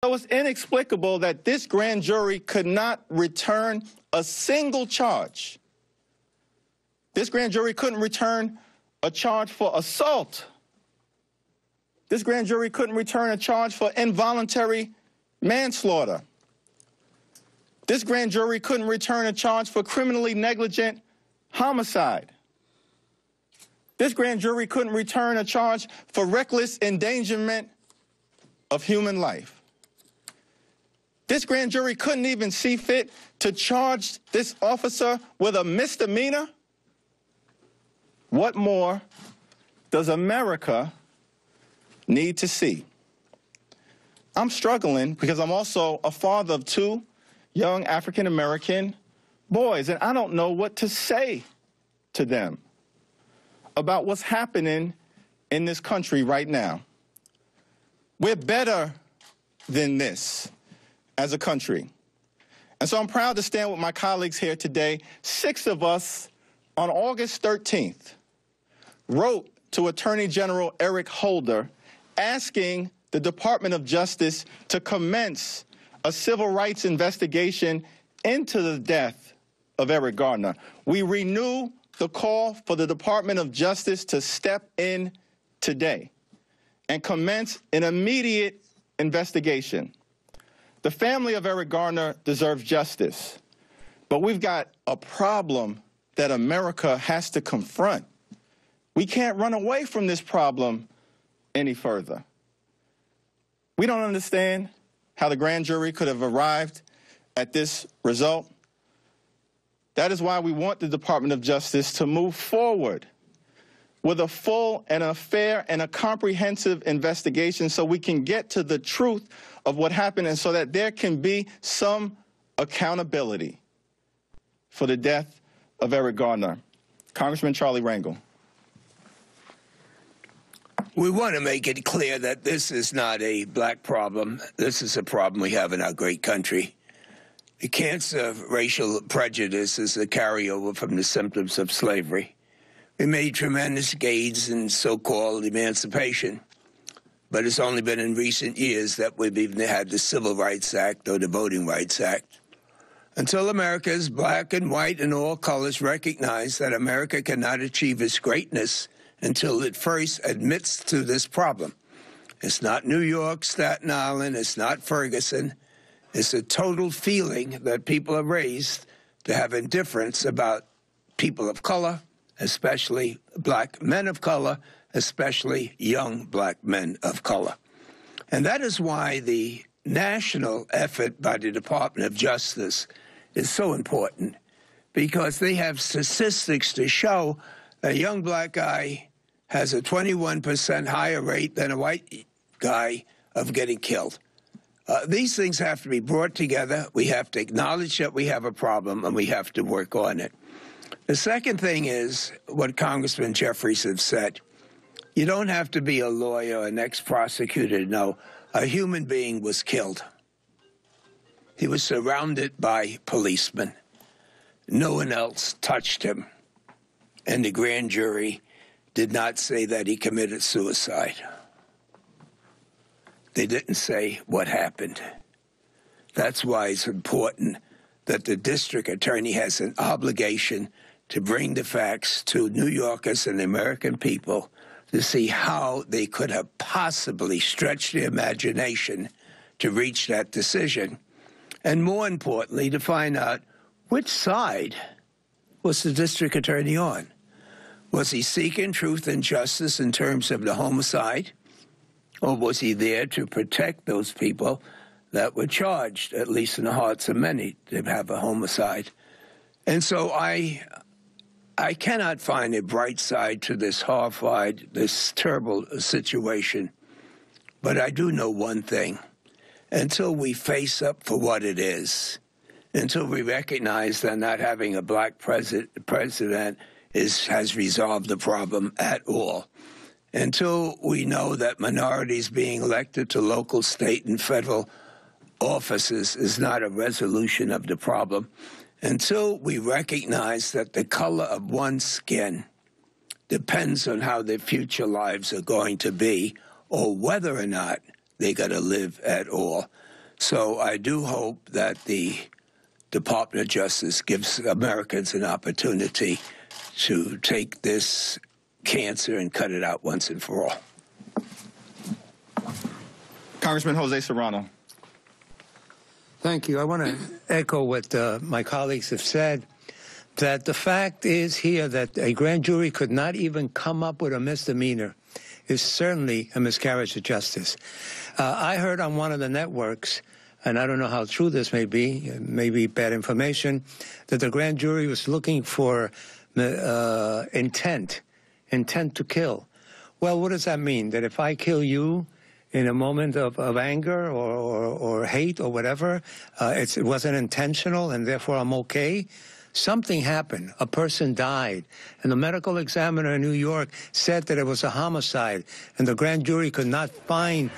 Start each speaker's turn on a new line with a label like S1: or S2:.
S1: So it's inexplicable that this grand jury could not return a single charge. This grand jury couldn't return a charge for assault. This grand jury couldn't return a charge for involuntary manslaughter. This grand jury couldn't return a charge for criminally negligent homicide. This grand jury couldn't return a charge for reckless endangerment of human life. This grand jury couldn't even see fit to charge this officer with a misdemeanor. What more does America need to see? I'm struggling because I'm also a father of two young African-American boys, and I don't know what to say to them about what's happening in this country right now. We're better than this as a country. And so I'm proud to stand with my colleagues here today. 6 of us on August 13th wrote to Attorney General Eric Holder asking the Department of Justice to commence a civil rights investigation into the death of Eric Garner. We renew the call for the Department of Justice to step in today and commence an immediate investigation. The family of Eric Garner deserves justice, but we've got a problem that America has to confront. We can't run away from this problem any further. We don't understand how the grand jury could have arrived at this result. That is why we want the Department of Justice to move forward with a full and a fair and a comprehensive investigation so we can get to the truth of what happened and so that there can be some accountability for the death of Eric Garner. Congressman Charlie Rangel.
S2: We want to make it clear that this is not a black problem. This is a problem we have in our great country. The cancer of racial prejudice is a carryover from the symptoms of slavery. We made tremendous gains in so-called emancipation, but it's only been in recent years that we've even had the Civil Rights Act or the Voting Rights Act. Until America's black and white and all colors recognize that America cannot achieve its greatness until it first admits to this problem. It's not New York, Staten Island, it's not Ferguson. It's a total feeling that people are raised to have indifference about people of color, especially black men of color, especially young black men of color. And that is why the national effort by the Department of Justice is so important, because they have statistics to show a young black guy has a 21% higher rate than a white guy of getting killed. These things have to be brought together. We have to acknowledge that we have a problem, and we have to work on it. The second thing is what Congressman Jeffries has said. You don't have to be a lawyer or an ex-prosecutor to know a human being was killed. He was surrounded by policemen. No one else touched him. And the grand jury did not say that he committed suicide. They didn't say what happened. That's why it's important that the district attorney has an obligation to bring the facts to New Yorkers and the American people to see how they could have possibly stretched their imagination to reach that decision. And more importantly, to find out which side was the district attorney on. Was he seeking truth and justice in terms of the homicide? Or was he there to protect those people that were charged, at least in the hearts of many, to have a homicide? And so I cannot find a bright side to this this terrible situation. But I do know one thing. Until we face up for what it is, until we recognize that not having a black president has resolved the problem at all, until we know that minorities being elected to local, state, and federal offices is not a resolution of the problem, until we recognize that the color of one's skin depends on how their future lives are going to be or whether or not they're going to live at all, So I do hope that the Department of Justice gives Americans an opportunity to take this cancer and cut it out once and for all.
S1: Congressman Jose Serrano.
S3: Thank you. I want to echo what my colleagues have said, that the fact is here that a grand jury could not even come up with a misdemeanor is certainly a miscarriage of justice. I heard on one of the networks, and I don't know how true this may be bad information, that the grand jury was looking for intent to kill. Well, what does that mean? That if I kill you in a moment of anger or hate or whatever, it wasn't intentional and therefore I'm okay? Something happened. A person died. And the medical examiner in New York said that it was a homicide. And the grand jury could not find